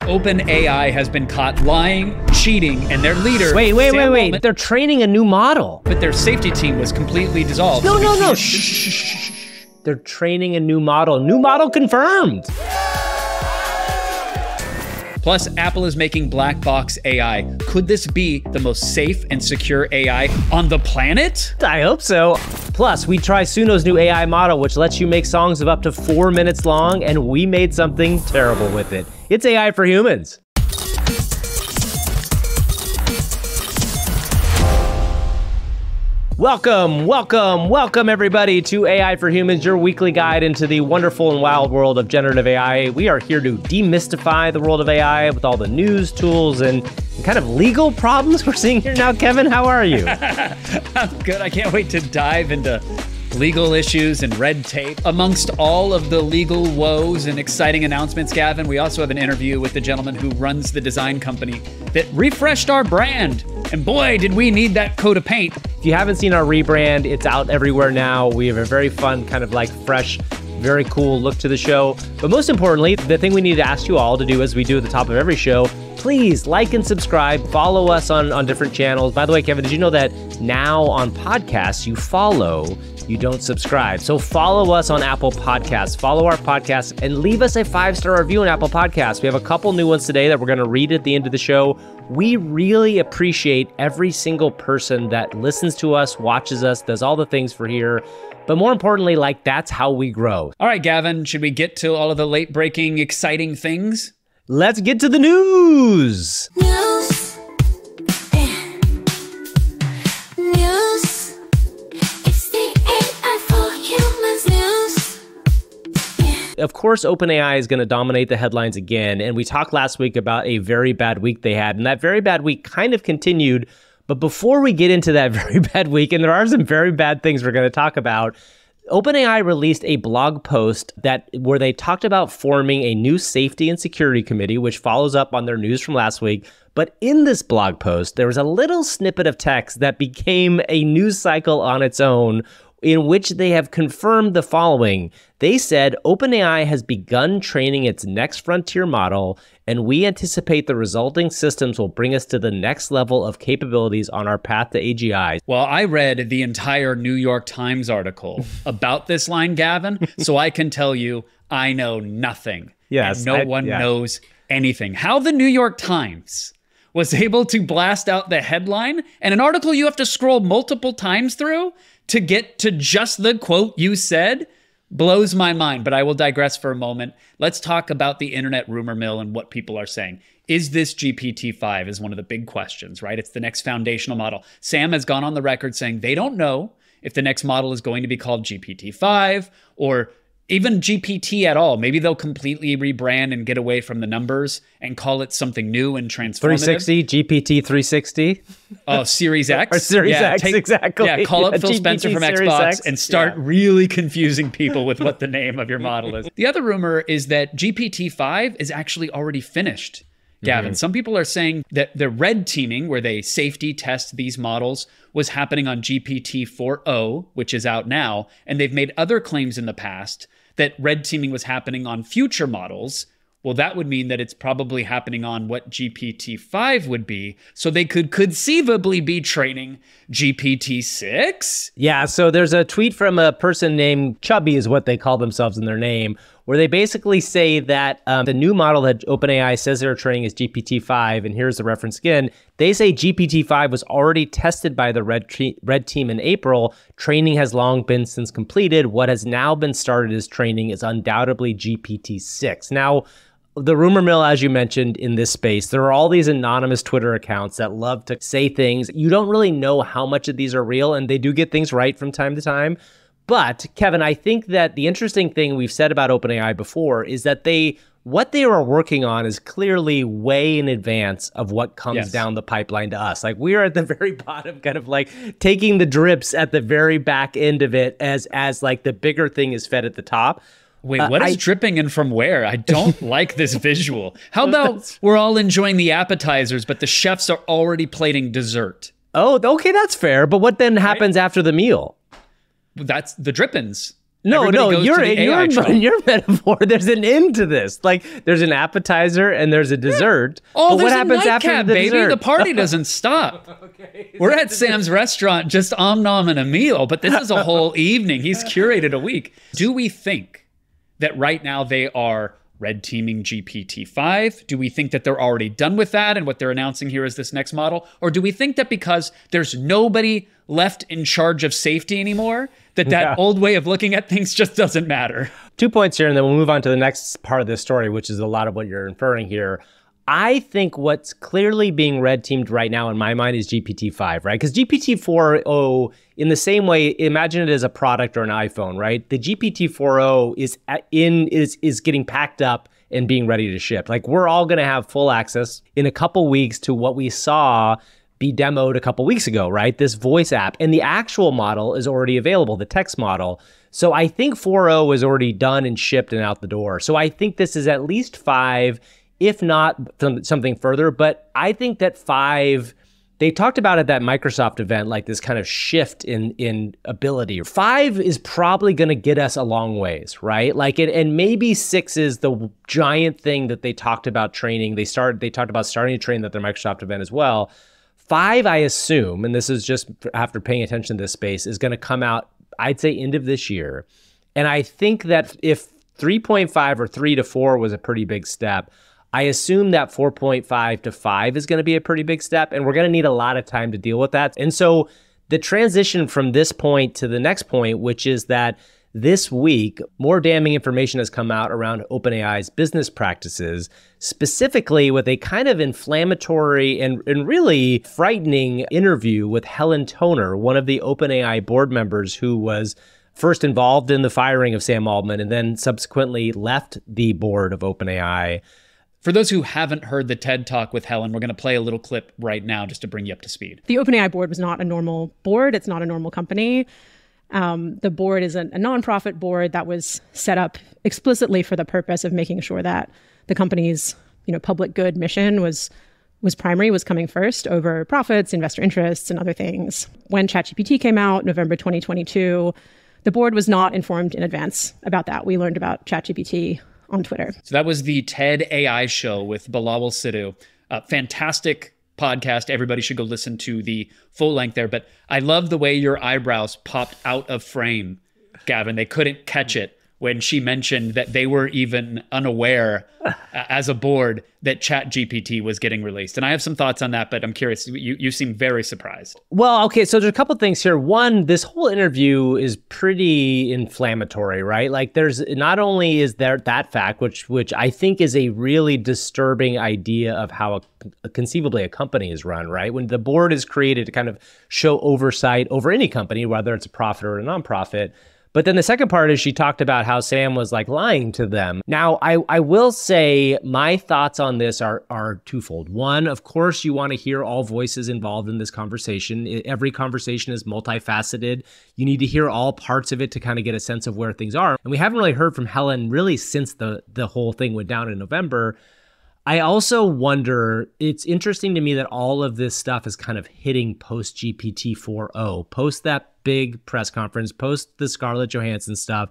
OpenAI has been caught lying, cheating, and their leader... Wait. They're training a new model. But their safety team was completely dissolved. No. Shh. They're training a new model. New model confirmed. Plus, Apple is making black box AI. Could this be the most safe and secure AI on the planet? I hope so. Plus, we try Suno's new AI model, which lets you make songs of up to 4 minutes long, and we made something terrible with it. It's AI for humans. Welcome everybody to AI for Humans, your weekly guide into the wonderful and wild world of generative AI. We are here to demystify the world of AI with all the news, tools, and kind of legal problems we're seeing here now. Kevin, how are you? I'm good. I can't wait to dive into legal issues and red tape. Amongst all of the legal woes and exciting announcements, Gavin, we also have an interview with the gentleman who runs the design company that refreshed our brand. And boy, did we need that coat of paint. If you haven't seen our rebrand, it's out everywhere now. We have a very fun, kind of like fresh, very cool look to the show. But most importantly, the thing we need to ask you all to do, as we do at the top of every show, please like and subscribe, follow us on different channels. By the way, Kevin, did you know that now on podcasts, you follow, you don't subscribe? So follow us on Apple Podcasts, follow our podcast, and leave us a 5-star review on Apple Podcasts. We have a couple new ones today that we're going to read at the end of the show. We really appreciate every single person that listens to us, watches us, does all the things for here. But more importantly, like, that's how we grow. All right, Gavin, should we get to all of the late-breaking, exciting things? Let's get to the news. News. It's the AI for Humans news. Of course, OpenAI is going to dominate the headlines again. And we talked last week about a very bad week they had. And that very bad week kind of continued. But before we get into that very bad week, and there are some very bad things we're going to talk about, OpenAI released a blog post where they talked about forming a new safety and security committee, which follows up on their news from last week. But in this blog post, there was a little snippet of text that became a news cycle on its own, in which they have confirmed the following. They said OpenAI has begun training its next frontier model, and we anticipate the resulting systems will bring us to the next level of capabilities on our path to AGI. Well, I read the entire New York Times article about this line, Gavin, so I can tell you I know nothing. Yes, and no one knows anything. How the New York Times was able to blast out the headline and an article you have to scroll multiple times through to get to just the quote you said blows my mind, but I will digress for a moment. Let's talk about the internet rumor mill and what people are saying. Is this GPT-5 is one of the big questions, right? It's the next foundational model. Sam has gone on the record saying they don't know if the next model is going to be called GPT-5 or even GPT at all. Maybe they'll completely rebrand and get away from the numbers and call it something new and transformative. 360, GPT 360. Oh, Series X? Or Series X, exactly. Yeah, call up Phil GPT Spencer from Series Xbox X. and start really confusing people with what the name of your model is. The other rumor is that GPT-5 is actually already finished, Gavin. Some people are saying that the red teaming, where they safety test these models, was happening on GPT-4o, which is out now, and they've made other claims in the past that red teaming was happening on future models. Well, that would mean that it's probably happening on what GPT-5 would be. So they could conceivably be training GPT-6? Yeah, so there's a tweet from a person named Chubby is what they call themselves in their name, where they basically say that the new model that OpenAI says they're training is GPT-5, and here's the reference again. They say GPT-5 was already tested by the red team in April. Training has long been since completed. What has now been started as training is undoubtedly GPT-6. Now, the rumor mill, as you mentioned, in this space, there are all these anonymous Twitter accounts that love to say things. You don't really know how much of these are real, and they do get things right from time to time. But, Kevin, I think that the interesting thing we've said about OpenAI before is that what they are working on is clearly way in advance of what comes down the pipeline to us. Like, we are at the very bottom, kind of like taking the drips at the very back end of it as like the bigger thing is fed at the top. Wait, what is dripping in from where? I don't like this visual. How about we're all enjoying the appetizers, but the chefs are already plating dessert? Oh, okay, that's fair. But what then happens after the meal? That's the drippings. No, Everybody goes to you're the AI troll. in your metaphor. There's an end to this. Like there's an appetizer and there's a dessert. Oh, but there's what happens a after nightcap, the baby. dessert? The party doesn't stop. We're at Sam's restaurant, just om nom and a meal, but this is a whole evening. He's curated a week. Do we think that right now they are red teaming GPT-5? Do we think that they're already done with that and what they're announcing here is this next model? Or do we think that because there's nobody left in charge of safety anymore, that old way of looking at things just doesn't matter? 2 points here, and then we'll move on to the next part of this story, which is a lot of what you're inferring here. I think what's clearly being red teamed right now in my mind is GPT-5, right? Because GPT-4o, in the same way, imagine it as a product or an iPhone, right? The GPT-4o is getting packed up and being ready to ship. Like we're all going to have full access in a couple weeks to what we saw be demoed a couple weeks ago, right? This voice app. And the actual model is already available, the text model. So I think 4o is already done and shipped and out the door. So I think this is at least 5, if not something further. But I think that 5, they talked about at that Microsoft event, like this kind of shift in ability. 5 is probably going to get us a long ways, right? Like, and maybe 6 is the giant thing that they talked about training. They talked about starting to train at their Microsoft event as well. 5, I assume, and this is just after paying attention to this space, is going to come out, I'd say, end of this year. And I think that if 3.5 or 3 to 4 was a pretty big step, I assume that 4.5 to 5 is going to be a pretty big step, and we're going to need a lot of time to deal with that. And so the transition from this point to the next point, which is that this week, more damning information has come out around OpenAI's business practices, specifically with a kind of inflammatory and really frightening interview with Helen Toner, one of the OpenAI board members who was first involved in the firing of Sam Altman and then subsequently left the board of OpenAI. For those who haven't heard the TED Talk with Helen, we're going to play a little clip right now just to bring you up to speed. The OpenAI board was not a normal board. It's not a normal company. The board is a nonprofit board that was set up explicitly for the purpose of making sure that the company's public good mission was primary, was coming first over profits, investor interests, and other things. When ChatGPT came out, November 2022, the board was not informed in advance about that. We learned about ChatGPT on Twitter. So that was the TED AI show with Bilawal Sidhu. Fantastic podcast. Everybody should go listen to the full length there. But I love the way your eyebrows popped out of frame, Gavin. They couldn't catch it when she mentioned that they were even unaware as a board that ChatGPT was getting released. And I have some thoughts on that, but I'm curious. You seem very surprised. Well, okay, so there's a couple things here. One, this whole interview is pretty inflammatory, right? Like there's not only is there that fact, which I think is a really disturbing idea of how conceivably a company is run, right? When the board is created to kind of show oversight over any company, whether it's a profit or a nonprofit. But then the second part is she talked about how Sam was like lying to them. Now, I will say my thoughts on this are twofold. One, of course, you want to hear all voices involved in this conversation. Every conversation is multifaceted. You need to hear all parts of it to kind of get a sense of where things are. And we haven't really heard from Helen really since the whole thing went down in November. I also wonder, it's interesting to me that all of this stuff is kind of hitting post GPT-4o, post that big press conference, post the Scarlett Johansson stuff.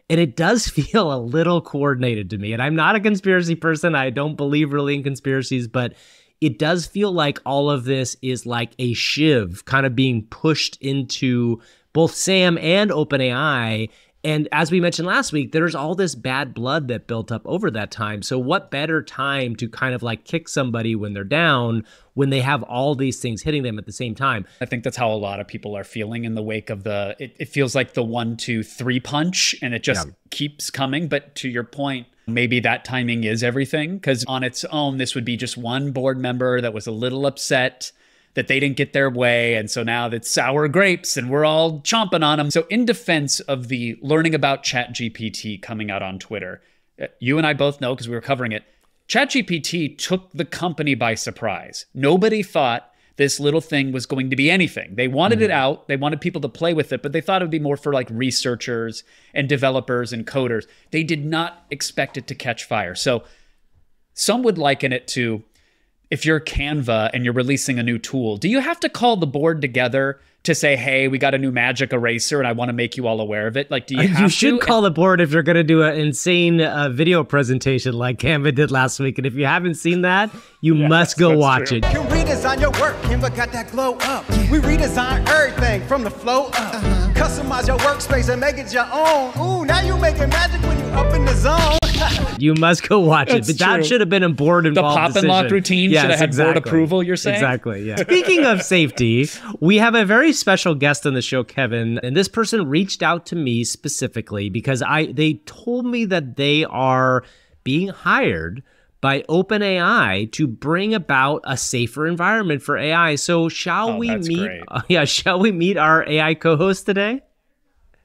And it does feel a little coordinated to me. And I'm not a conspiracy person. I don't believe really in conspiracies, but it does feel like all of this is like a shiv kind of being pushed into both Sam and OpenAI. And as we mentioned last week, there's all this bad blood that built up over that time. So what better time to kind of like kick somebody when they're down, when they have all these things hitting them at the same time? I think that's how a lot of people are feeling in the wake of it feels like the 1, 2, 3 punch, and it just keeps coming. But to your point, maybe that timing is everything, because on its own, this would be just one board member that was a little upset that they didn't get their way. And so now that's sour grapes and we're all chomping on them. So in defense of the learning about ChatGPT coming out on Twitter, you and I both know because we were covering it, ChatGPT took the company by surprise. Nobody thought this little thing was going to be anything. They wanted it out. They wanted people to play with it, but they thought it would be more for like researchers and developers and coders. They did not expect it to catch fire. So some would liken it to if you're Canva and you're releasing a new tool, do you have to call the board together to say, hey, we got a new magic eraser and I want to make you all aware of it? Like, do you have You should to? call the board if you're going to do an insane video presentation like Canva did last week. And if you haven't seen that, you must go watch it. Can redesign your work, Canva got that glow up. We redesign everything from the flow up. Customize your workspace and make it your own. Ooh, now you making magic when you up in the zone. You must go watch it. But that true. should have been a board involved The pop and lock decision. routine Yes, should have had board exactly. approval, you're saying? Exactly, yeah. Speaking of safety, we have a very special guest on the show, Kevin, and this person reached out to me specifically because they told me that they are being hired by OpenAI to bring about a safer environment for AI. So shall we that's meet? great. Shall we meet our AI co-host today?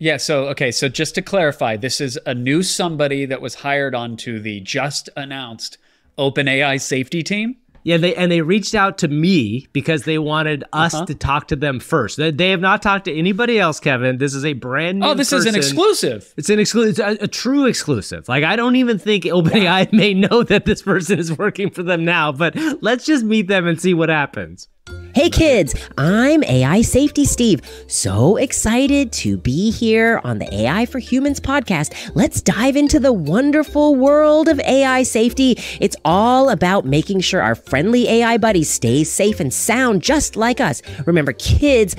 Yeah, so just to clarify, this is a new somebody that was hired onto the just announced OpenAI safety team. Yeah, they reached out to me because they wanted us to talk to them first. They have not talked to anybody else, Kevin. This is a brand new This is an exclusive. It's an exclusive, a true exclusive. Like, I don't even think OpenAI may know that this person is working for them now, but let's just meet them and see what happens. Hey kids, I'm AI Safety Steve. So excited to be here on the AI for Humans podcast. Let's dive into the wonderful world of AI safety. It's all about making sure our friendly AI buddies stay safe and sound just like us. Remember, kids,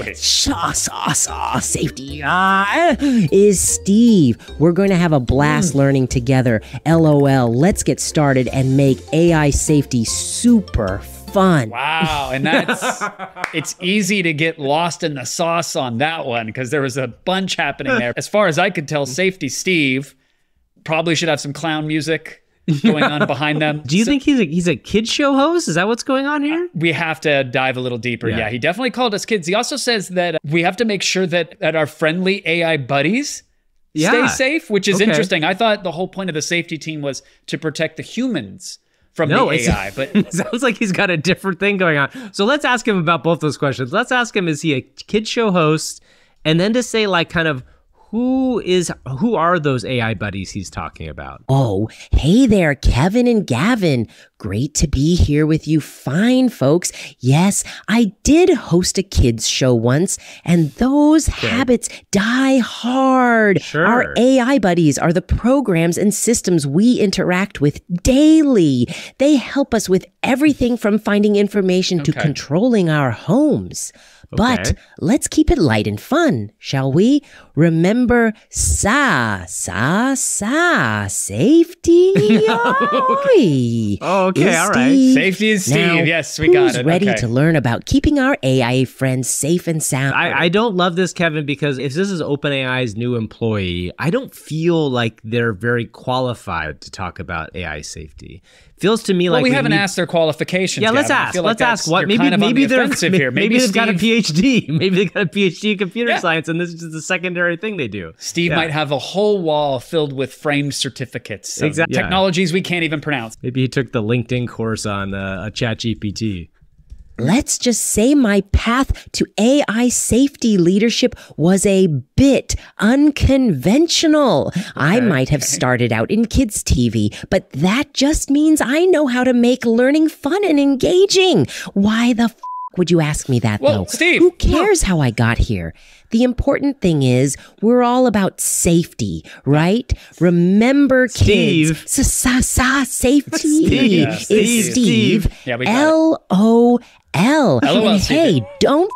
safety is Steve. We're going to have a blast learning together. LOL, let's get started and make AI safety super fun. Wow, and it's easy to get lost in the sauce on that one because there was a bunch happening there. As far as I could tell, Safety Steve probably should have some clown music going on behind them. Do you think he's a kid show host? Is that what's going on here? We have to dive a little deeper. Yeah, he definitely called us kids. He also says that we have to make sure that our friendly AI buddies stay safe, which is interesting. I thought the whole point of the safety team was to protect the humans from the AI, but it sounds like he's got a different thing going on. So let's ask him about both those questions. Let's ask him, is he a kid show host? And then to say, like, kind of who are those AI buddies he's talking about? Oh, hey there, Kevin and Gavin. Great to be here with you fine folks. Yes, I did host a kids show once, and those habits die hard. Sure. Our AI buddies are the programs and systems we interact with daily. They help us with everything from finding information to controlling our homes. But let's keep it light and fun, shall we? Remember, safety. Okay, all right. Steve. Safety is Steve. Now, Yes, we got it. Who's ready to learn about keeping our AI friends safe and sound? I don't love this, Kevin, because if this is OpenAI's new employee, I don't feel like they're very qualified to talk about AI safety. Feels to me like we haven't asked their qualifications. Yeah, let's Gavin. I ask. feel like Let's ask. What? you're kind of on the they're offensive here. Maybe they've got a Steve- PhD. Maybe they got a PhD in computer science, and this is just a secondary thing they do. Steve might have a whole wall filled with framed certificates of Exactly. Yeah. technologies we can't even pronounce. Maybe he took the LinkedIn course on a ChatGPT. Let's just say my path to AI safety leadership was a bit unconventional. I might have started out in kids' TV, but that just means I know how to make learning fun and engaging. Why the would you ask me that, Well, though? Steve, Who cares how I got here? The important thing is we're all about safety, right? Remember, Steve. kids. Safety Steve. is Steve. Yeah, we got it. LOL. LOL, And Steve. hey, don't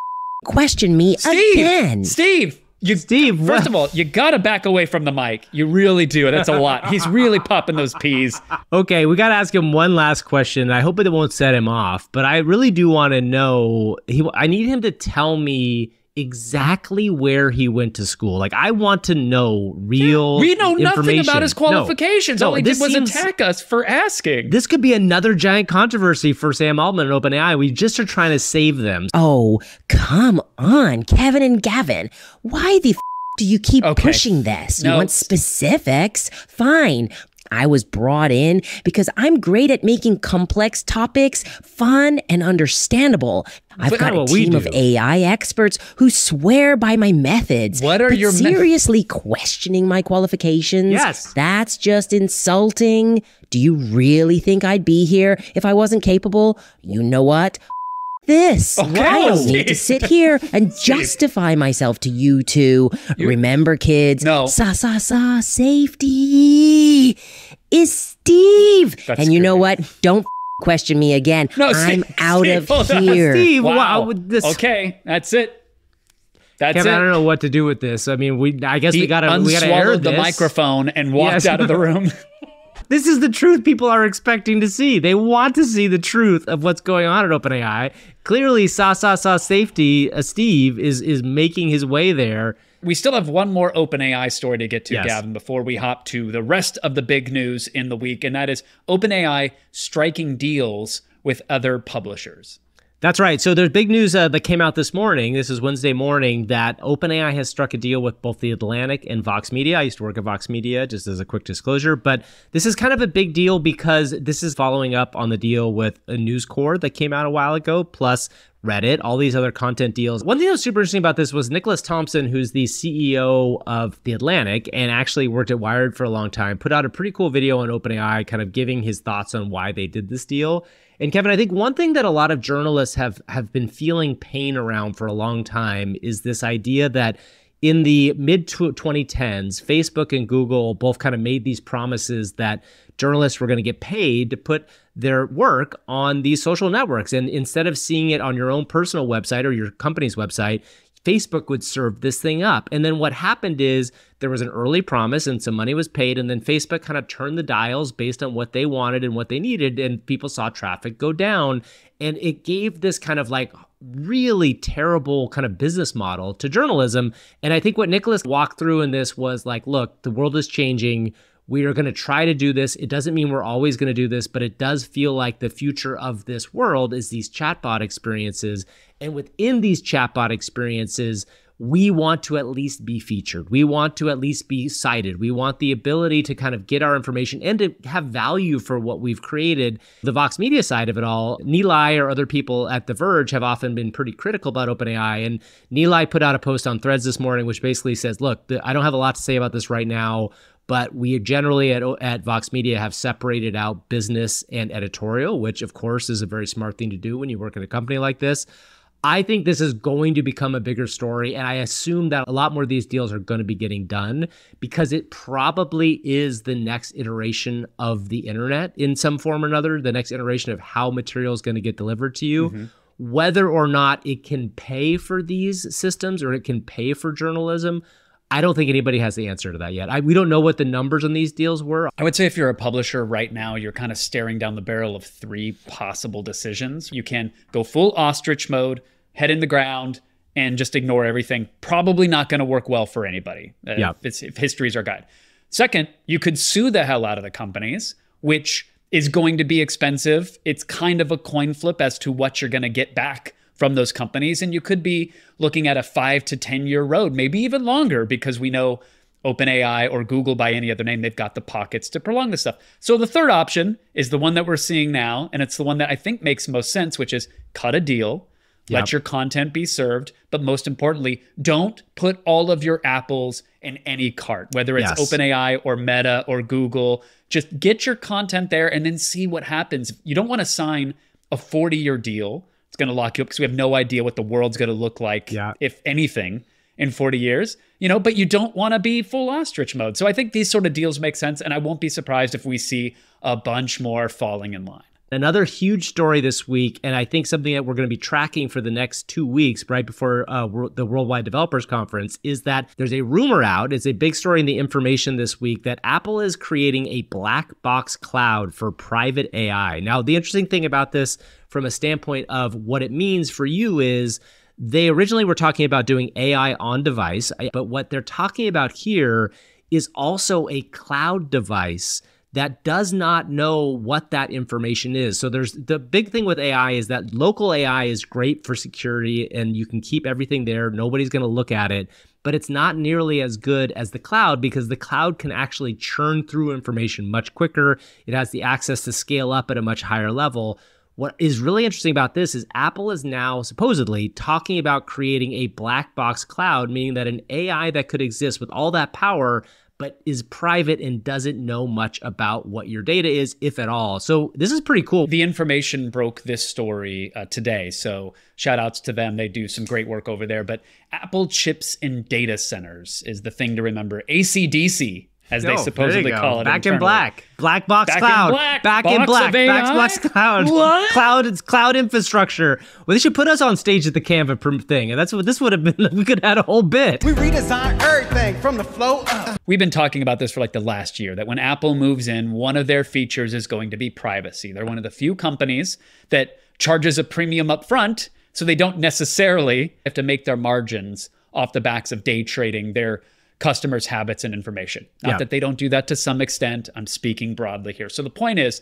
question me again. Steve, Steve, first of all, you gotta back away from the mic. You really do. That's a lot. He's really popping those peas. Okay, we got to ask him one last question. I hope it won't set him off, but I really do want to know. I need him to tell me exactly where he went to school. Like, I want to know real We know nothing information. about his qualifications. No, All he did this was seems- attack us for asking. This could be another giant controversy for Sam Altman and OpenAI. We just are trying to save them. Oh, come on, Kevin and Gavin. Why the do you keep pushing this? You No. want specifics? Fine. I was brought in because I'm great at making complex topics fun and understandable. I've got a team of AI experts who swear by my methods. What are but your seriously questioning my qualifications? Yes. That's just insulting. Do you really think I'd be here if I wasn't capable? You know what? This. Okay. I don't Steve. need to sit here and justify myself to you two. Remember, kids, No. safety is Steve. That's and you know great. what? Don't question me again. No, I'm Steve, out Steve, of hold on. here. Steve, Wow. wow, this. Okay, that's it. That's Kevin, I don't it. know what to do with this. I mean, I guess He we gotta air unswallowed this. the microphone and walked Yes. out of the room. This is the truth people are expecting to see. They want to see the truth of what's going on at OpenAI. Clearly, safety, Steve is making his way there. We still have one more OpenAI story to get to, Yes. Gavin, before we hop to the rest of the big news in the week, and that is OpenAI striking deals with other publishers. That's right. So there's big news that came out this morning. This is Wednesday morning that OpenAI has struck a deal with both The Atlantic and Vox Media. I used to work at Vox Media, just as a quick disclosure. But this is kind of a big deal because this is following up on the deal with a News Corp that came out a while ago, plus Reddit, all these other content deals. One thing that was super interesting about this was Nicholas Thompson, who's the CEO of The Atlantic and actually worked at Wired for a long time, put out a pretty cool video on OpenAI kind of giving his thoughts on why they did this deal. And Kevin, I think one thing that a lot of journalists have been feeling pain around for a long time is this idea that in the mid-2010s, Facebook and Google both kind of made these promises that journalists were going to get paid to put their work on these social networks. And instead of seeing it on your own personal website or your company's website, Facebook would serve this thing up. And then what happened is there was an early promise and some money was paid, and then Facebook kind of turned the dials based on what they wanted and what they needed, and people saw traffic go down. And it gave this kind of like really terrible kind of business model to journalism. And I think what Nicholas walked through in this was like, look, the world is changing. We are going to try to do this. It doesn't mean we're always going to do this, but it does feel like the future of this world is these chatbot experiences. And within these chatbot experiences, we want to at least be featured. We want to at least be cited. We want the ability to kind of get our information and to have value for what we've created. The Vox Media side of it all, Nilay or other people at The Verge have often been pretty critical about OpenAI. And Nilay put out a post on Threads this morning, which basically says, look, I don't have a lot to say about this right now, but we generally at Vox Media have separated out business and editorial, which of course is a very smart thing to do when you work at a company like this. I think this is going to become a bigger story, and I assume that a lot more of these deals are going to be getting done because it probably is the next iteration of the internet in some form or another, the next iteration of how material is going to get delivered to you. Mm-hmm. Whether or not it can pay for these systems or it can pay for journalism, I don't think anybody has the answer to that yet. We don't know what the numbers on these deals were. I would say if you're a publisher right now, you're kind of staring down the barrel of three possible decisions. You can go full ostrich mode, head in the ground, and just ignore everything. Probably not going to work well for anybody if history's our guide. Second, you could sue the hell out of the companies, which is going to be expensive. It's kind of a coin flip as to what you're going to get back from those companies. And you could be looking at a 5 to 10 year road, maybe even longer, because we know OpenAI or Google by any other name, they've got the pockets to prolong this stuff. So the third option is the one that we're seeing now. And it's the one that I think makes most sense, which is cut a deal, let your content be served. But most importantly, don't put all of your apples in any cart, whether it's OpenAI or Meta or Google. Just get your content there and then see what happens. You don't want to sign a 40-year deal. It's going to lock you up because we have no idea what the world's going to look like, if anything, in 40 years, but you don't want to be full ostrich mode. So I think these sort of deals make sense, and I won't be surprised if we see a bunch more falling in line. Another huge story this week, and I think something that we're going to be tracking for the next 2 weeks, right before the Worldwide Developers Conference, is that there's a rumor out, it's a big story in the information this week, that Apple is creating a black box cloud for private AI. Now, the interesting thing about this from a standpoint of what it means for you is they originally were talking about doing AI on device, but what they're talking about here is also a cloud device that does not know what that information is. So there's the big thing with AI is that local AI is great for security and you can keep everything there. Nobody's going to look at it, but it's not nearly as good as the cloud because the cloud can actually churn through information much quicker. It has the access to scale up at a much higher level. What is really interesting about this is Apple is now supposedly talking about creating a black box cloud, meaning that an AI that could exist with all that power but is private and doesn't know much about what your data is, if at all. So this is pretty cool. The Information broke this story today, so shout outs to them. They do some great work over there. But Apple chips in data centers is the thing to remember. ACDC, as they supposedly call it. Back in internally. black. Black box Back cloud. in black. Back Box in black. of AI? Back box cloud. What? Cloud. It's cloud infrastructure. Well, they should put us on stage at the Canva thing, and that's what this would have been. We could have had a whole bit. We redesign everything from the flow up. We've been talking about this for like the last year, that when Apple moves in, one of their features is going to be privacy. They're one of the few companies that charges a premium up front, so they don't necessarily have to make their margins off the backs of day trading their customers' habits and information. Not that they don't do that to some extent. I'm speaking broadly here. So the point is,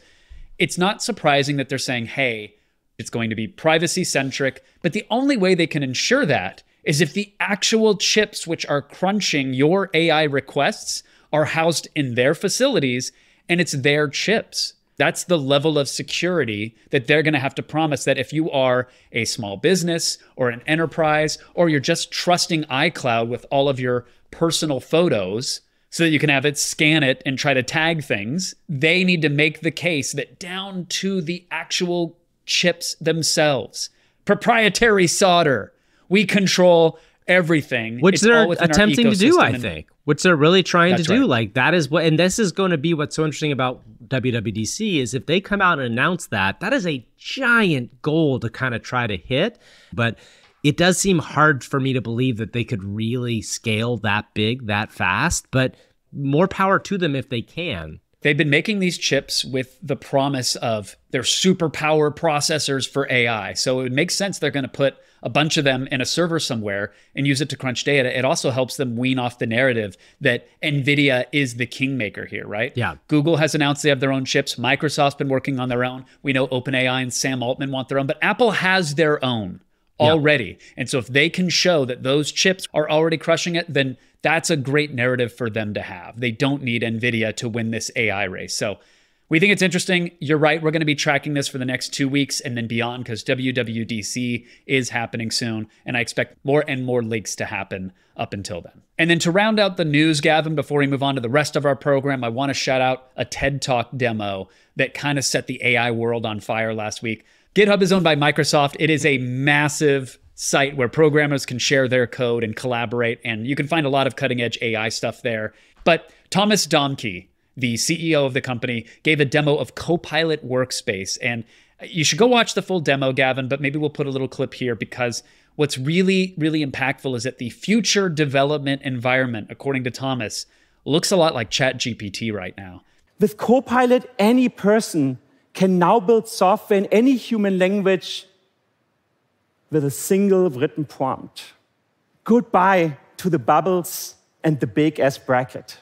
it's not surprising that they're saying, hey, it's going to be privacy centric, but the only way they can ensure that is if the actual chips which are crunching your AI requests are housed in their facilities and it's their chips. That's the level of security that they're going to have to promise, that if you are a small business or an enterprise, or you're just trusting iCloud with all of your personal photos so that you can have it scan it and try to tag things, they need to make the case that down to the actual chips themselves, proprietary solder, we control everything. Which It's they're all within our attempting to do, ecosystem. I And think. Which they're really trying to That's do. right. Like that is what, and this is going to be what's so interesting about WWDC is if they come out and announce that, that is a giant goal to kind of try to hit. But it does seem hard for me to believe that they could really scale that big, that fast, but more power to them if they can. They've been making these chips with the promise of their superpower processors for AI. So it would make sense they're going to put a bunch of them in a server somewhere and use it to crunch data. It also helps them wean off the narrative that NVIDIA is the kingmaker here, right? Yeah. Google has announced they have their own chips. Microsoft's been working on their own. We know OpenAI and Sam Altman want their own, but Apple has their own already. And so if they can show that those chips are already crushing it, then that's a great narrative for them to have. They don't need NVIDIA to win this AI race. So we think it's interesting. You're right. We're going to be tracking this for the next 2 weeks and then beyond, because WWDC is happening soon. And I expect more and more leaks to happen up until then. And then to round out the news, Gavin, before we move on to the rest of our program, I want to shout out a TED Talk demo that kind of set the AI world on fire last week. GitHub is owned by Microsoft. It is a massive site where programmers can share their code and collaborate, and you can find a lot of cutting-edge AI stuff there. But Thomas Domke, the CEO of the company, gave a demo of Copilot Workspace, and you should go watch the full demo, Gavin, but maybe we'll put a little clip here, because what's really, really impactful is that the future development environment, according to Thomas, looks a lot like ChatGPT right now. With Copilot, any person can now build software in any human language with a single written prompt. Goodbye to the bubbles and the big S bracket.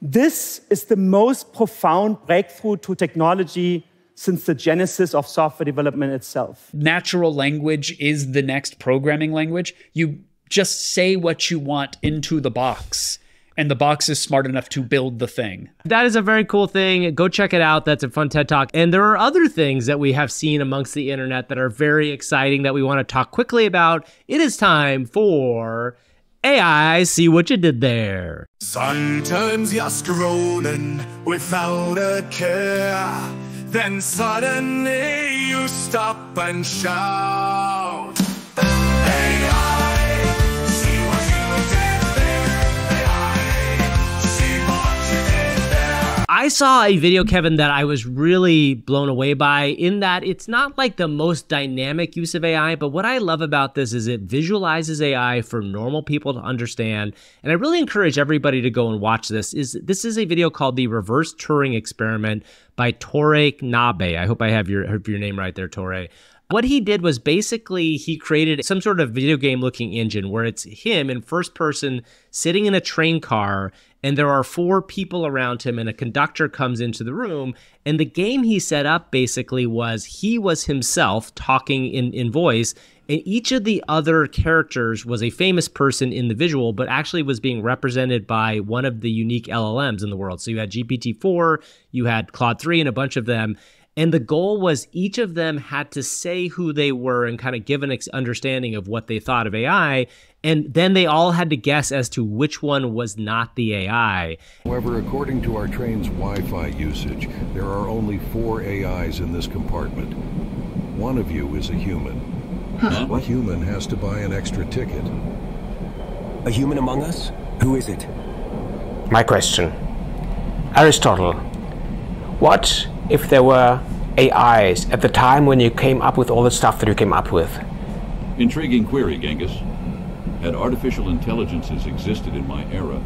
This is the most profound breakthrough to technology since the genesis of software development itself. Natural language is the next programming language. You just say what you want into the box, and the box is smart enough to build the thing. That is a very cool thing. Go check it out. That's a fun TED Talk. And there are other things that we have seen amongst the internet that are very exciting that we want to talk quickly about. It is time for AI, see what you did there. Sometimes you're scrolling without a care. Then suddenly you stop and shout. AI, see what you did there. AI, see what you did there. I saw a video, Kevin, that I was really blown away by, in that it's not like the most dynamic use of AI, but what I love about this is it visualizes AI for normal people to understand. And I really encourage everybody to go and watch this. This is a video called The Reverse Turing Experiment by Torre Nabe. I hope I have your name right there, Torre. What he did was basically he created some sort of video game looking engine where it's him in first person sitting in a train car, and there are 4 people around him, and a conductor comes into the room. And the game he set up basically was he was himself talking in voice, and each of the other characters was a famous person in the visual, but actually was being represented by one of the unique LLMs in the world. So you had GPT-4, you had Claude 3, and a bunch of them. And the goal was each of them had to say who they were and kind of give an understanding of what they thought of AI. And then they all had to guess as to which one was not the AI. However, according to our train's Wi-Fi usage, there are only 4 AIs in this compartment. One of you is a human. A human has to buy an extra ticket. A human among us? Who is it? My question. Aristotle, what if there were AIs at the time when you came up with all the stuff that you came up with? Intriguing query, Genghis. Had artificial intelligences existed in my era,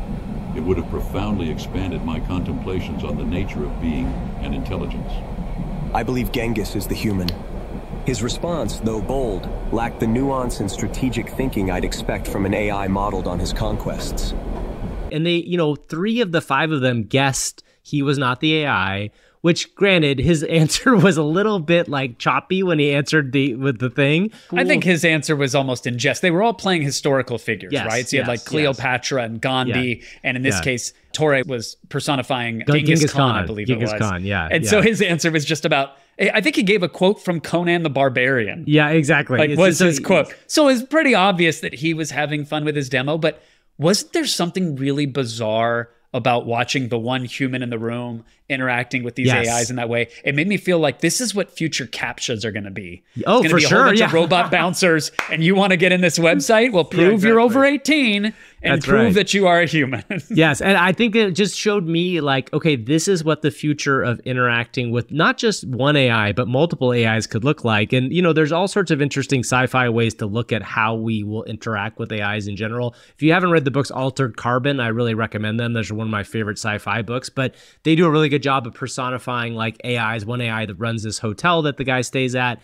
it would have profoundly expanded my contemplations on the nature of being and intelligence. I believe Genghis is the human. His response, though bold, lacked the nuance and strategic thinking I'd expect from an AI modeled on his conquests. And they, 3 of the 5 of them guessed he was not the AI, which granted, his answer was a little bit like choppy when he answered with the thing. I think his answer was almost in jest. They were all playing historical figures, Yes, right? So you had like yes, Cleopatra and Gandhi, and in this Yeah. case, Torre was personifying Genghis Genghis Khan, I Khan. believe Genghis it was. Khan, yeah, And yeah. so his answer was just about, I think he gave a quote from Conan the Barbarian. Yeah, exactly. Like, It's was just- his quote. So it's pretty obvious that he was having fun with his demo, but wasn't there something really bizarre about watching the one human in the room interacting with these Yes. AIs in that way? It made me feel like this is what future CAPTCHAs are going to be. Oh, it's gonna for be a sure, whole bunch yeah. of robot bouncers, and you want to get in this website? Well, prove you're over 18 and That's prove right. that you are a human. Yes, and I think it just showed me like, okay, this is what the future of interacting with not just one AI, but multiple AIs could look like. And, there's all sorts of interesting sci-fi ways to look at how we will interact with AIs in general. If you haven't read the books Altered Carbon, I really recommend them. Those are one of my favorite sci-fi books, but they do a really good job of personifying like AIs, one AI that runs this hotel that the guy stays at.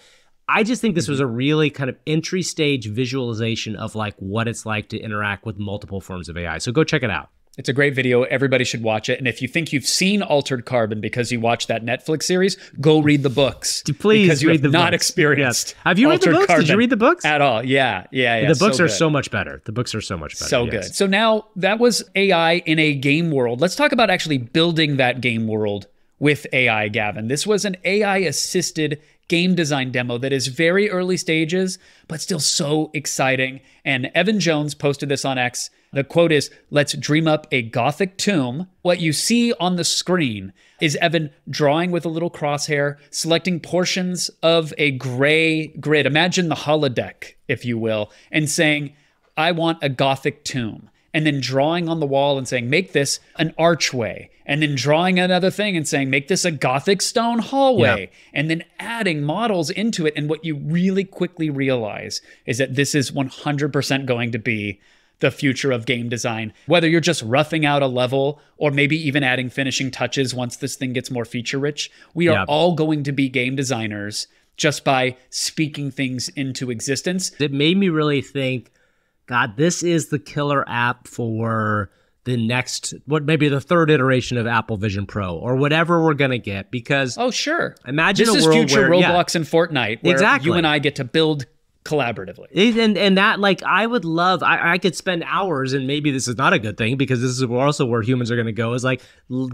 I just think this was a really kind of entry stage visualization of like what it's like to interact with multiple forms of AI. So go check it out. It's a great video. Everybody should watch it. And if you think you've seen Altered Carbon because you watched that Netflix series, go read the books. Please because you read have the not books. experienced. Yes. Have you read the Altered books? Did you Carbon read the books? at all? Yeah. The books are good. so much better. The books are so much better. So yes. good. So now that was AI in a game world. Let's talk about actually building that game world with AI, Gavin. This was an AI assisted game design demo that is very early stages, but still so exciting. And Evan Jones posted this on X. The quote is, "Let's dream up a Gothic tomb." What you see on the screen is Evan drawing with a little crosshair, selecting portions of a gray grid. Imagine the holodeck, if you will, and saying, I want a Gothic tomb. And then drawing on the wall and saying, make this an archway. And then drawing another thing and saying, make this a Gothic stone hallway. Yeah. And then adding models into it. And what you really quickly realize is that this is 100% going to be the future of game design. Whether you're just roughing out a level or maybe even adding finishing touches once this thing gets more feature rich, we are all going to be game designers just by speaking things into existence. It made me really think, God, this is the killer app for the next, maybe the third iteration of Apple Vision Pro or whatever we're going to get. Because imagine this a world is future where, Roblox and Fortnite, where exactly. you and I get to build collaboratively. And that, like, I would love, I could spend hours, and maybe this is not a good thing because this is also where humans are going to go, is like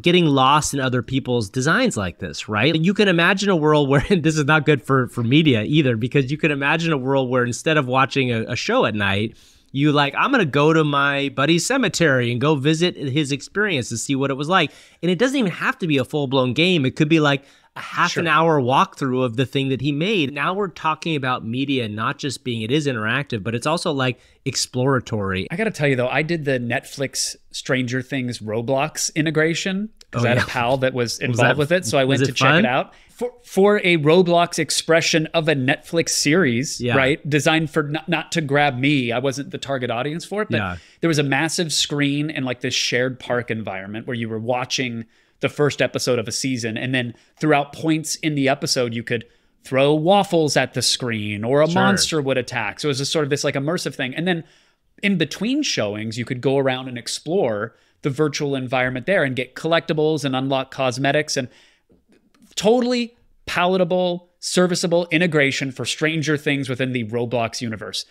getting lost in other people's designs like this, right? You can imagine a world where, and this is not good for media either, because you can imagine a world where instead of watching a show at night, you like, I'm going to go to my buddy's cemetery and go visit his experience to see what it was like. And it doesn't even have to be a full-blown game. It could be like a half an hour walkthrough of the thing that he made. Now we're talking about media not just being, it is interactive, but it's also like exploratory. I got to tell you though, I did the Netflix Stranger Things Roblox integration because I had a pal that was involved with it. So I went to check it out. For a Roblox expression of a Netflix series, right? Designed for not to grab me. I wasn't the target audience for it, but there was a massive screen and like this shared park environment where you were watching the first episode of a season. And then throughout points in the episode, you could throw waffles at the screen, or a Sure. monster would attack. So it was just sort of this like immersive thing. And then in between showings, you could go around and explore the virtual environment there and get collectibles and unlock cosmetics, and totally palatable, serviceable integration for Stranger Things within the Roblox universe.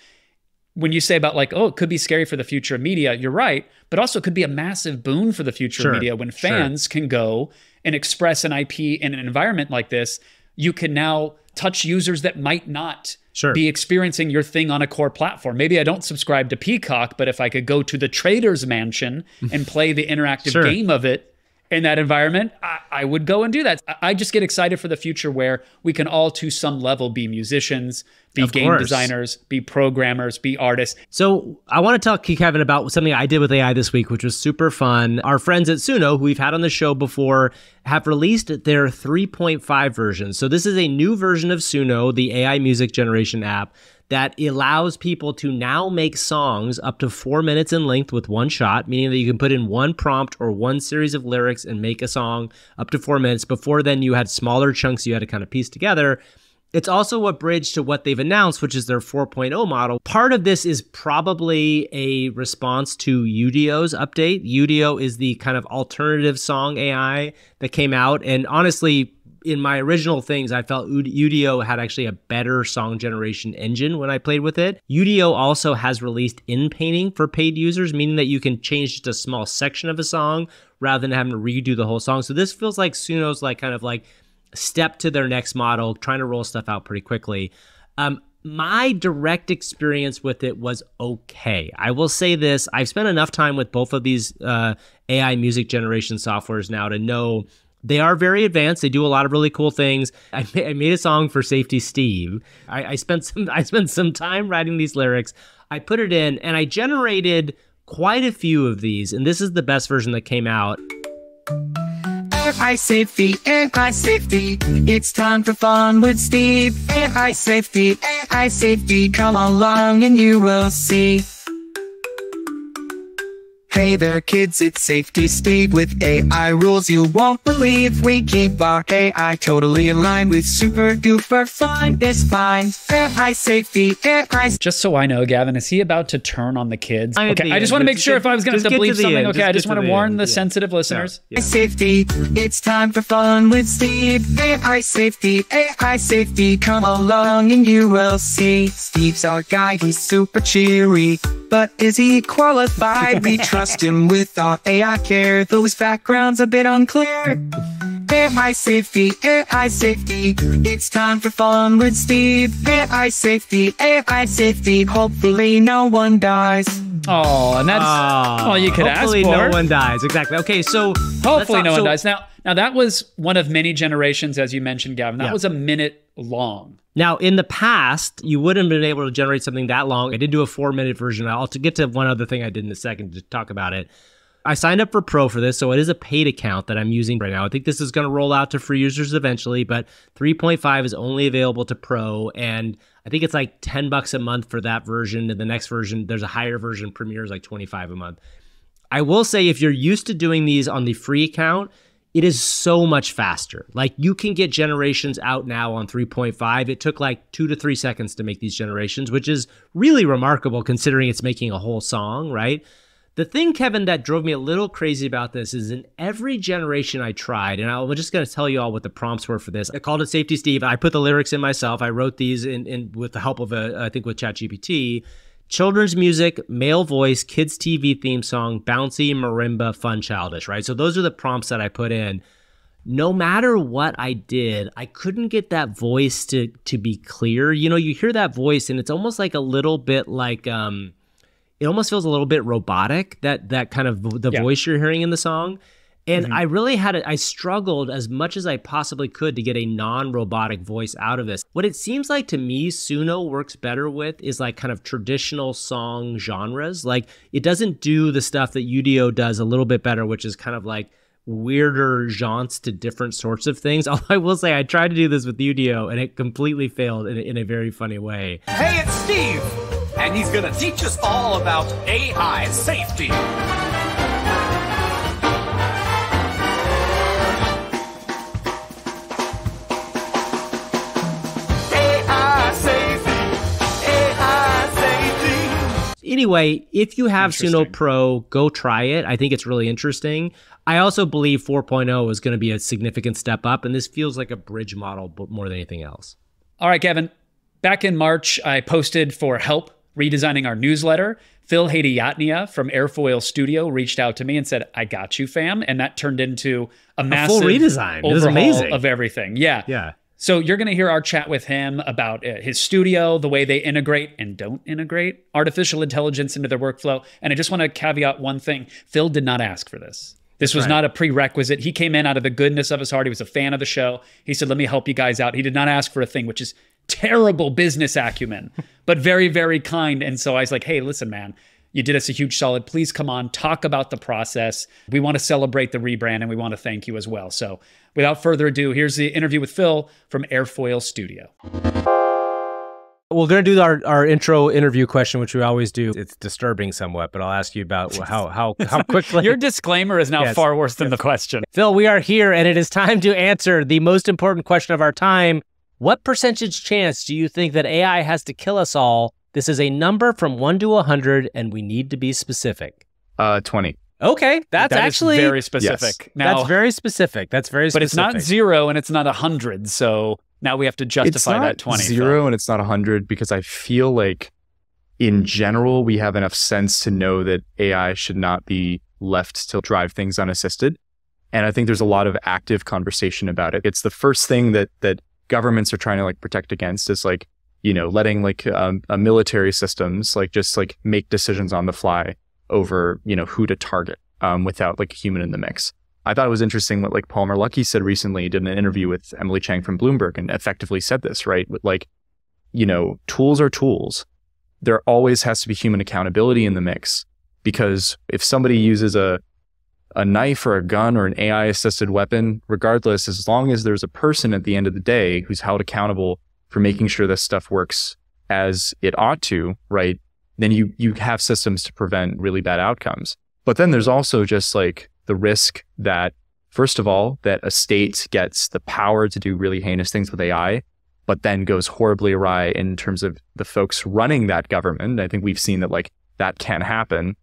When you say about like, oh, it could be scary for the future of media, you're right, but also it could be a massive boon for the future Sure, of media when sure. fans can go and express an IP in an environment like this. You can now touch users that might not Sure. be experiencing your thing on a core platform. Maybe I don't subscribe to Peacock, but if I could go to the Trader's Mansion and play the interactive Sure. game of it in that environment, I would go and do that. I just get excited for the future where we can all, to some level, be musicians, be Of game course. designers, be programmers, be artists. So I want to talk to Kevin about something I did with AI this week, which was super fun. Our friends at Suno, who we've had on the show before, have released their 3.5 version. So this is a new version of Suno, the AI music generation app, that allows people to now make songs up to 4 minutes in length with one shot, meaning that you can put in one prompt or one series of lyrics and make a song up to 4 minutes. Before then, you had smaller chunks you had to kind of piece together. It's also a bridge to what they've announced, which is their 4.0 model. Part of this is probably a response to Udio's update. Udio is the kind of alternative song AI that came out. And honestly, in my original things, I felt Udio had actually a better song generation engine when I played with it. Udio also has released in-painting for paid users, meaning that you can change just a small section of a song rather than having to redo the whole song. So this feels like Suno's like kind of like step to their next model, trying to roll stuff out pretty quickly. My direct experience with it was okay. I will say this, I've spent enough time with both of these AI music generation softwares now to know they are very advanced. They do a lot of really cool things. I made a song for Safety Steve. I spent some time writing these lyrics. I put it in and I generated quite a few of these, and this is the best version that came out. AI safety, it's time for fun with Steve. AI safety, come along and you will see. Hey there kids, it's Safety Steve with AI rules you won't believe. We keep our AI totally aligned with super duper fun. It's fine. AI safety, Just so I know, Gavin, is he about to turn on the kids? At Okay, the I just end. want to make sure if I was going Just to get to bleep the something. end. Okay, Just I just get want to to the warn end. the Yeah. sensitive listeners. Yeah. safety, it's time for fun with Steve. AI safety, come along and you will see. Steve's our guy, he's super cheery, but is he qualified? We trust him with our AI care, though his background's a bit unclear. AI safety, it's time for fun with Steve. AI safety, hopefully no one dies. Oh, and that's all you could ask for. Hopefully no one dies. Exactly. Okay, so Hopefully no one so- dies. Now that was one of many generations, as you mentioned, Gavin. That Yeah. was a minute long. Now, in the past, you wouldn't have been able to generate something that long. I did do a 4-minute version. I'll get to one other thing I did in a second to talk about it. I signed up for Pro for this, so it is a paid account that I'm using right now. I think this is going to roll out to free users eventually, but 3.5 is only available to Pro, and I think it's like $10 a month for that version. And the next version, there's a higher version, Premiere is like $25 a month. I will say if you're used to doing these on the free account, it is so much faster. Like you can get generations out now on 3.5. It took like 2 to 3 seconds to make these generations, which is really remarkable considering it's making a whole song, right? The thing, Kevin, that drove me a little crazy about this is in every generation I tried, and I'm just going to tell you all what the prompts were for this. I called it Safety Steve. I put the lyrics in myself. I wrote these in with the help of I think with ChatGPT. Children's music, male voice, kids TV theme song, bouncy, marimba, fun, childish, right? So those are the prompts that I put in. No matter what I did, I couldn't get that voice to be clear. You know, you hear that voice and it's almost like a little bit like, it almost feels a little bit robotic, that kind of the voice you're hearing in the song. And I really I struggled as much as I possibly could to get a non-robotic voice out of this. What it seems like to me Suno works better with is like kind of traditional song genres. Like it doesn't do the stuff that Udio does a little bit better, which is kind of like weirder jaunts to different sorts of things. Although I will say I tried to do this with Udio and it completely failed in a very funny way. Hey, it's Steve, and he's gonna teach us all about AI safety. Anyway, if you have Suno Interesting. Pro, go try it. I think it's really interesting. I also believe 4.0 is going to be a significant step up, and this feels like a bridge model but more than anything else. All right, Gavin. Back in March, I posted for help redesigning our newsletter. Phil Hedayatnia from AirFoil Studio reached out to me and said, "I got you, fam." And that turned into a massive full redesign. It was overhaul amazing. of everything. Yeah. Yeah. So you're going to hear our chat with him about his studio, the way they integrate and don't integrate artificial intelligence into their workflow. And I just want to caveat one thing. Phil did not ask for this. This was not a prerequisite. He came in out of the goodness of his heart. He was a fan of the show. He said, "Let me help you guys out." He did not ask for a thing, which is terrible business acumen, but very, very kind. And so I was like, "Hey, listen, man, you did us a huge solid. Please come on, talk about the process. We want to celebrate the rebrand and we want to thank you as well." So without further ado, here's the interview with Phil from AirFoil Studio. We're going to do our intro interview question, which we always do. It's disturbing somewhat, but I'll ask you about how quickly. Your disclaimer is now far worse than the question. Phil, we are here, and it is time to answer the most important question of our time. What percentage chance do you think that AI has to kill us all? This is a number from 1 to 100, and we need to be specific. 20. Okay, that's actually very specific. Yes. Now, that's very specific. That's very specific. but it's not 0 and it's not 100. So now we have to justify that 20. 0 and it's not 100 because I feel like in general, we have enough sense to know that AI should not be left to drive things unassisted. And I think there's a lot of active conversation about it. It's the first thing that governments are trying to like protect against is like, you know, letting like military systems like just like make decisions on the fly over, you know, who to target without like a human in the mix. I thought it was interesting what like Palmer Luckey said recently. He did an interview with Emily Chang from Bloomberg and effectively said this, right? With like, you know, tools are tools. There always has to be human accountability in the mix, because if somebody uses a knife or a gun or an AI assisted weapon, regardless, as long as there's a person at the end of the day who's held accountable for making sure this stuff works as it ought to, right? Then you have systems to prevent really bad outcomes. But then there's also just like the risk that, first of all, that a state gets the power to do really heinous things with AI, but then goes horribly awry in terms of the folks running that government. I think we've seen that like that can happen.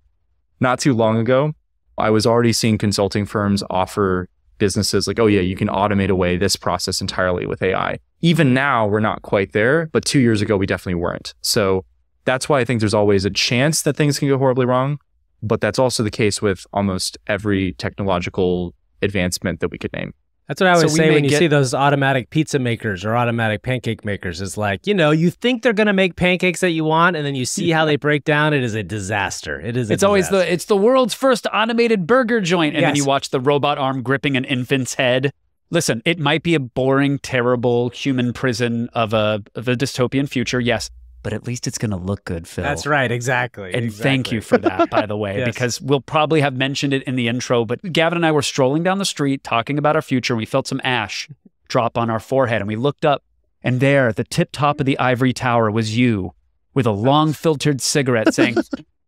Not too long ago, I was already seeing consulting firms offer businesses like, oh yeah, you can automate away this process entirely with AI. Even now, we're not quite there, but 2 years ago, we definitely weren't. So that's why I think there's always a chance that things can go horribly wrong. But that's also the case with almost every technological advancement that we could name. That's what I always say when you see those automatic pizza makers or automatic pancake makers. Is like, you know, you think they're going to make pancakes that you want, and then you see how they break down. It is a disaster. It's always the world's first automated burger joint, and then you watch the robot arm gripping an infant's head. Listen, it might be a boring, terrible human prison of a dystopian future, yes, but at least it's going to look good, Phil. That's right, exactly. And thank you for that, by the way, because we'll probably have mentioned it in the intro, but Gavin and I were strolling down the street talking about our future. We felt some ash drop on our forehead, and we looked up, and there, at the tip top of the ivory tower, was you with a long filtered cigarette saying,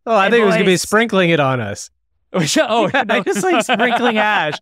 "Oh, I think it was going to be sprinkling it on us." Oh, no. Just like sprinkling ash.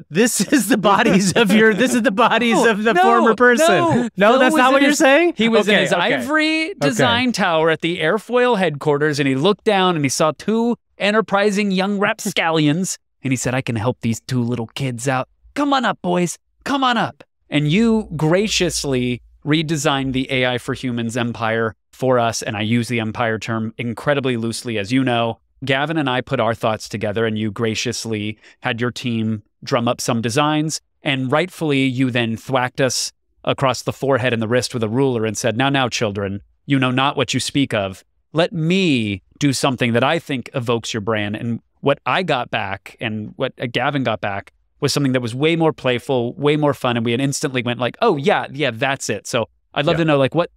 This is the bodies of the former person. No, that's not what you're saying? He was in his ivory design tower at the AirFoil headquarters, and he looked down and he saw two enterprising young rapscallions, and he said, "I can help these two little kids out. Come on up, boys. Come on up." And you graciously redesigned the AI for Humans empire for us, and I use the empire term incredibly loosely, as you know. Gavin and I put our thoughts together, and you graciously had your team drum up some designs, and rightfully you then thwacked us across the forehead and the wrist with a ruler and said, now, children, you know not what you speak of. Let me do something that I think evokes your brand. And what I got back and what Gavin got back was something that was way more playful, way more fun, and we had instantly went like, oh yeah, that's it. So I'd love to know, like, what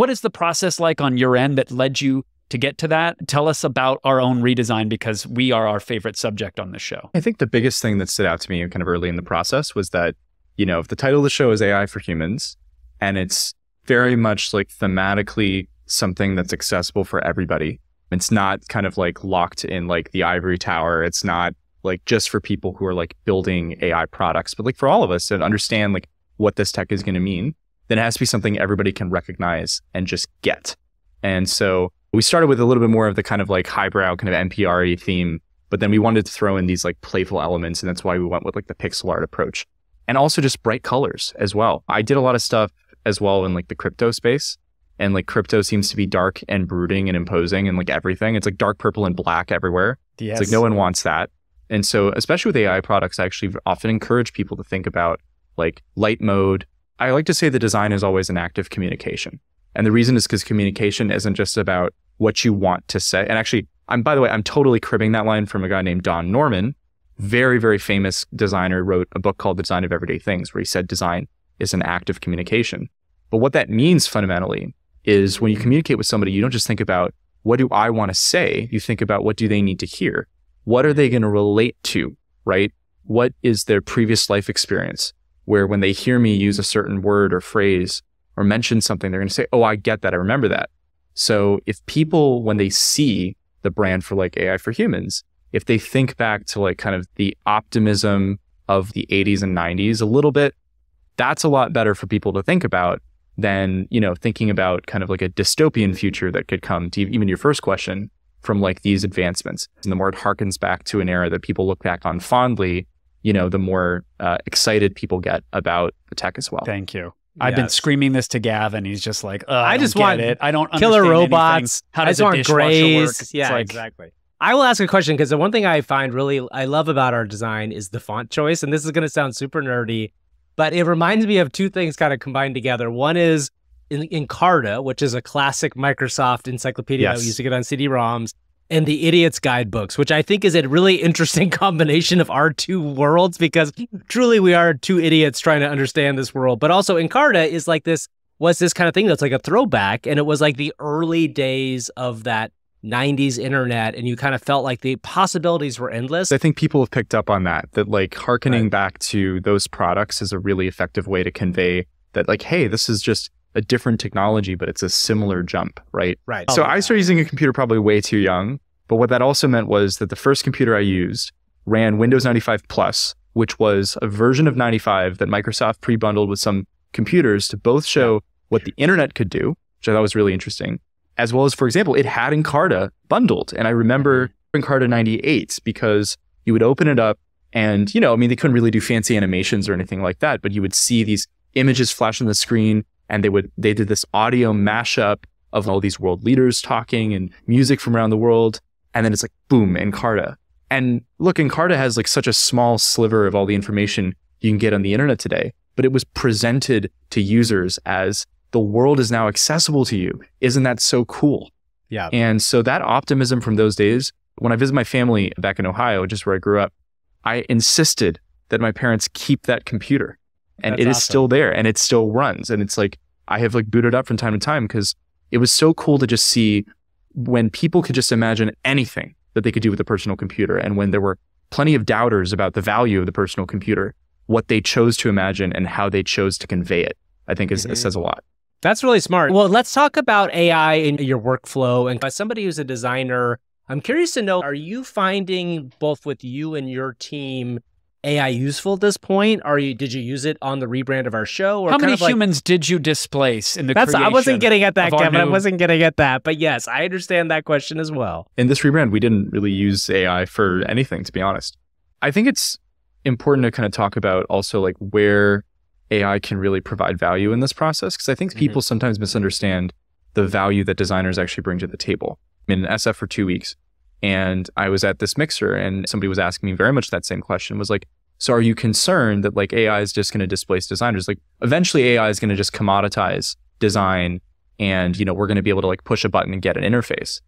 is the process like on your end that led you to get to that? Tell us about our own redesign, because we are our favorite subject on this show. I think the biggest thing that stood out to me kind of early in the process was that, you know, if the title of the show is AI for Humans, and it's very much like thematically something that's accessible for everybody. It's not kind of like locked in like the ivory tower. It's not like just for people who are like building AI products, but like for all of us to understand like what this tech is going to mean, then it has to be something everybody can recognize and just get. And so We started with a little bit more of the kind of like highbrow kind of NPR-y theme, but then we wanted to throw in these like playful elements, and that's why we went with like the pixel art approach. And also just bright colors as well. I did a lot of stuff as well in like the crypto space. And like crypto seems to be dark and brooding and imposing and like everything. It's like dark purple and black everywhere. Yes. It's like no one wants that. And so especially with AI products, I actually often encourage people to think about like light mode. I like to say the design is always an act of communication. And the reason is because communication isn't just about what you want to say. And actually, by the way, I'm totally cribbing that line from a guy named Don Norman. Very, very famous designer, wrote a book called The Design of Everyday Things, where he said design is an act of communication. But what that means fundamentally is when you communicate with somebody, you don't just think about what do I want to say? You think about what do they need to hear? What are they going to relate to, right? What is their previous life experience where when they hear me use a certain word or phrase or mention something, they're going to say, oh, I get that. I remember that. So if people, when they see the brand for like AI for humans, if they think back to like kind of the optimism of the 80s and 90s a little bit, that's a lot better for people to think about than, you know, thinking about kind of like a dystopian future that could come to even your first question from like these advancements. And the more it harkens back to an era that people look back on fondly, you know, the more excited people get about the tech as well. Thank you. I've been screaming this to Gavin. He's just like, I just want it. I don't killer understand robots. anything. How does I a just want dishwasher work? grays. Yeah, It's like, exactly. I will ask a question because the one thing I find really I love about our design is the font choice. And this is going to sound super nerdy, but it reminds me of two things kind of combined together. One is Encarta, which is a classic Microsoft encyclopedia that we used to get on CD-ROMs, and the Idiot's Guidebooks, which I think is a really interesting combination of our two worlds because truly we are two idiots trying to understand this world. But also Encarta is like this kind of thing that's like a throwback, and it was like the early days of that 90s internet, and you kind of felt like the possibilities were endless. I think people have picked up on that like hearkening back to those products is a really effective way to convey that like, hey, this is just a different technology, but it's a similar jump, right? Right. So I started using a computer probably way too young, but what that also meant was that the first computer I used ran Windows 95 Plus, which was a version of 95 that Microsoft pre-bundled with some computers to both show what the internet could do, which I thought was really interesting, as well as, for example, it had Encarta bundled. And I remember Encarta 98 because you would open it up and, you know, I mean, they couldn't really do fancy animations or anything like that, but you would see these images flash on the screen, and they did this audio mashup of all these world leaders talking and music from around the world. And then it's like, boom, Encarta. And look, Encarta has like such a small sliver of all the information you can get on the internet today, but it was presented to users as the world is now accessible to you. Isn't that so cool? Yeah. And so that optimism from those days, when I visit my family back in Ohio, just where I grew up, I insisted that my parents keep that computer. And That's it is awesome. still there and it still runs. And it's like, I have like booted up from time to time because it was so cool to just see when people could just imagine anything that they could do with a personal computer. And when there were plenty of doubters about the value of the personal computer, what they chose to imagine and how they chose to convey it, I think it says a lot. That's really smart. Well, let's talk about AI in your workflow. And as somebody who's a designer, I'm curious to know, are you finding both with you and your team AI useful at this point? Did you use it on the rebrand of our show? Or how kind many of like, humans did you displace in the creation? I wasn't getting at that, of our Kevin. I new- wasn't getting at that. But yes, I understand that question as well. In this rebrand, we didn't really use AI for anything, to be honest. I think it's important to kind of talk about also like where AI can really provide value in this process, because I think people sometimes misunderstand the value that designers actually bring to the table. I'm in SF for 2 weeks, and I was at this mixer, and somebody was asking me very much that same question, was like, so are you concerned that like AI is just going to displace designers? Like eventually AI is going to just commoditize design, and, you know, we're going to be able to like push a button and get an interface.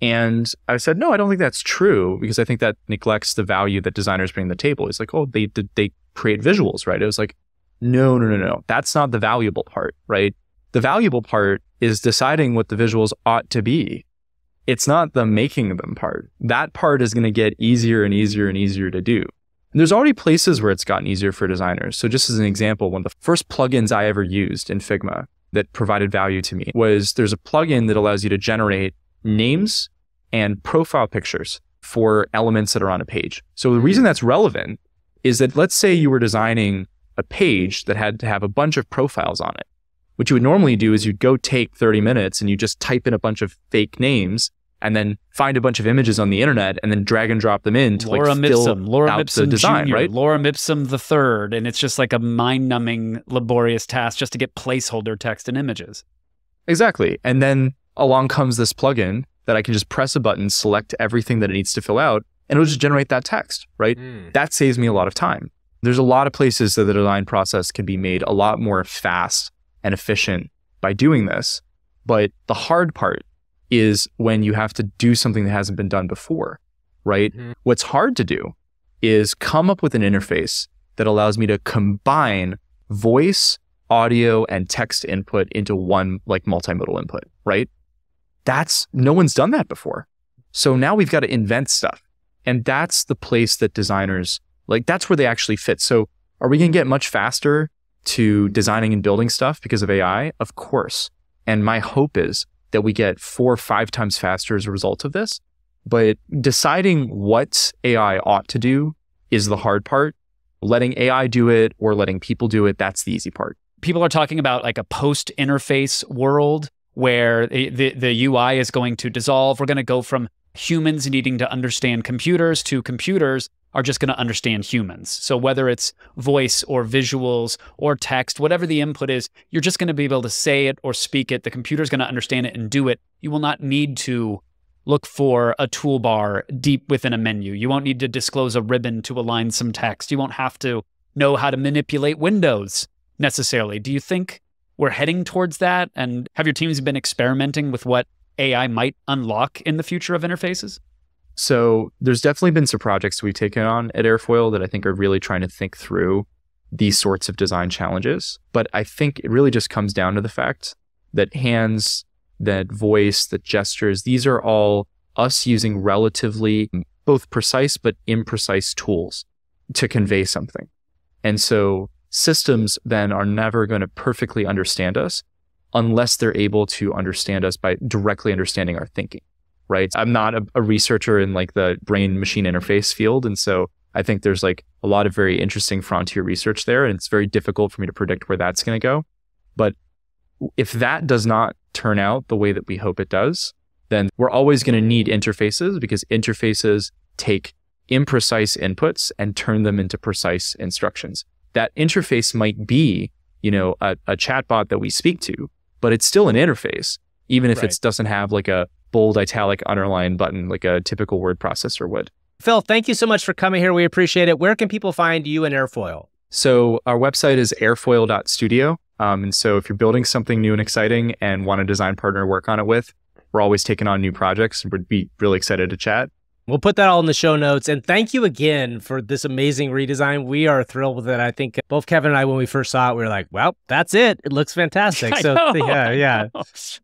And I said, no, I don't think that's true, because I think that neglects the value that designers bring to the table. It's like, oh, they create visuals, right? It was like, no. That's not the valuable part, right? The valuable part is deciding what the visuals ought to be. It's not the making them part. That part is going to get easier and easier and easier to do. And there's already places where it's gotten easier for designers. So just as an example, one of the first plugins I ever used in Figma that provided value to me was there's a plugin that allows you to generate names and profile pictures for elements that are on a page. So the reason that's relevant is that let's say you were designing a page that had to have a bunch of profiles on it. what you would normally do is you'd go take 30 minutes and you just type in a bunch of fake names and then find a bunch of images on the internet and then drag and drop them in to Lorem fill Ipsum, Lorem out Ipsum the design, Jr., right? Lorem Ipsum the third, and it's just like a mind-numbing, laborious task just to get placeholder text and images. Exactly. And then along comes this plugin that I can just press a button, select everything that it needs to fill out, and it'll just generate that text, right? That saves me a lot of time. There's a lot of places that the design process can be made a lot more fast and efficient by doing this. But the hard part is when you have to do something that hasn't been done before, right? What's hard to do is come up with an interface that allows me to combine voice, audio, and text input into one like multimodal input, right? No one's done that before. So now we've got to invent stuff. And that's the place that designers, like that's where they actually fit. So are we going to get much faster to designing and building stuff because of AI? Of course. And my hope is that we get 4 or 5 times faster as a result of this. But deciding what AI ought to do is the hard part. Letting AI do it or letting people do it, that's the easy part. People are talking about like a post-interface world where the UI is going to dissolve. We're going to go from humans needing to understand computers to computers are just going to understand humans. So whether it's voice or visuals or text, whatever the input is, you're just going to be able to say it or speak it. The computer's going to understand it and do it. You will not need to look for a toolbar deep within a menu. You won't need to disclose a ribbon to align some text. You won't have to know how to manipulate windows necessarily. Do you think we're heading towards that? And have your teams been experimenting with what AI might unlock in the future of interfaces? So there's definitely been some projects we've taken on at AirFoil that I think are really trying to think through these sorts of design challenges. But I think it really just comes down to the fact that hands, that voice, that gestures, these are all us using relatively both precise but imprecise tools to convey something. And so systems then are never going to perfectly understand us unless they're able to understand us by directly understanding our thinking. Right? I'm not a researcher in like the brain machine interface field. And so I think there's like a lot of very interesting frontier research there. And it's very difficult for me to predict where that's going to go. But if that does not turn out the way that we hope it does, then we're always going to need interfaces because interfaces take imprecise inputs and turn them into precise instructions. That interface might be, you know, a chatbot that we speak to, but it's still an interface, even if it doesn't have like a bold, italic, underline button like a typical word processor would. Phil, thank you so much for coming here. We appreciate it. Where can people find you and AirFoil? So our website is airfoil.studio. And so if you're building something new and exciting and want a design partner to work on it with, we're always taking on new projects and would be really excited to chat. We'll put that all in the show notes. And thank you again for this amazing redesign. We are thrilled with it. I think both Kevin and I, when we first saw it, we were like, well, that's it. It looks fantastic. Yeah.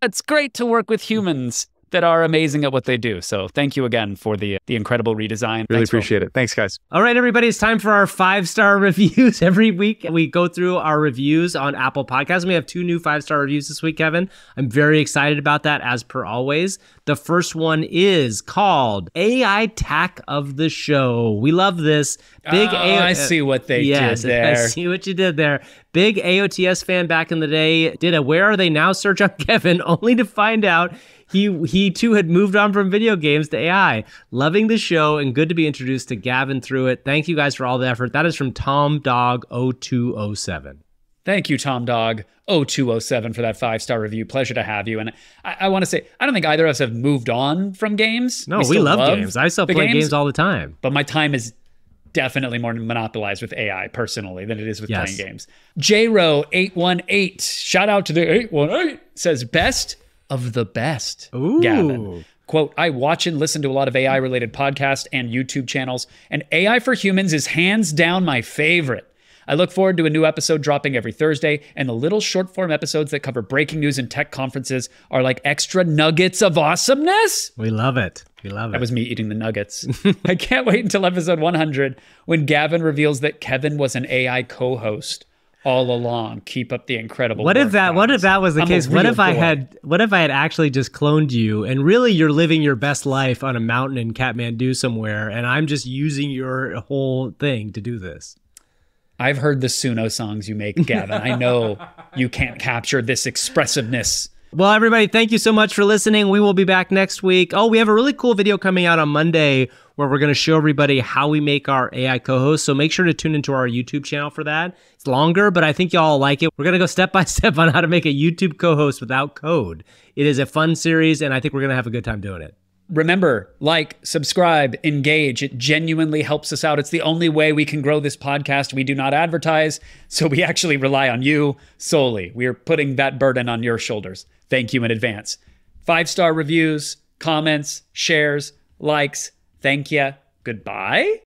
It's great to work with humans that are amazing at what they do. So thank you again for the incredible redesign. Really appreciate it. Thanks, guys. All right, everybody, it's time for our 5-star reviews. Every week, we go through our reviews on Apple Podcasts. We have 2 new 5-star reviews this week, Kevin. I'm very excited about that, as per always. The first one is called AI Tack of the Show. We love this. I see what they did there. I see what you did there. Big AOTS fan back in the day. Did a Where Are They Now search on Kevin, only to find out he too had moved on from video games to AI. Loving the show and good to be introduced to Gavin through it. Thank you guys for all the effort. That is from Tom Dog 0207. Thank you, Tom Dog 0207 for that 5-star review. Pleasure to have you. And I want to say, I don't think either of us have moved on from games. No, we love games. I still play games all the time. But my time is definitely more monopolized with AI personally than it is with playing games. JRO818, shout out to the 818, says best of the best. Ooh. Gavin. Quote, I watch and listen to a lot of AI-related podcasts and YouTube channels, and AI for Humans is hands down my favorite. I look forward to a new episode dropping every Thursday, and the little short-form episodes that cover breaking news and tech conferences are like extra nuggets of awesomeness. We love it. We love it. That was me eating the nuggets. I can't wait until episode 100 when Gavin reveals that Kevin was an AI co-host all along. Keep up the incredible work, What if that was the case? What if I had actually just cloned you and really you're living your best life on a mountain in Kathmandu somewhere and I'm just using your whole thing to do this? I've heard the Suno songs you make, Gavin. I know you can't capture this expressiveness. Well, everybody, thank you so much for listening. We will be back next week. Oh, we have a really cool video coming out on Monday where we're going to show everybody how we make our AI co-host. So make sure to tune into our YouTube channel for that. It's longer, but I think y'all like it. We're going to go step by step on how to make a YouTube co-host without code. It is a fun series, and I think we're going to have a good time doing it. Remember, like, subscribe, engage. It genuinely helps us out. It's the only way we can grow this podcast. We do not advertise, so we actually rely on you solely. We are putting that burden on your shoulders. Thank you in advance. 5-star reviews, comments, shares, likes. Thank you. Goodbye.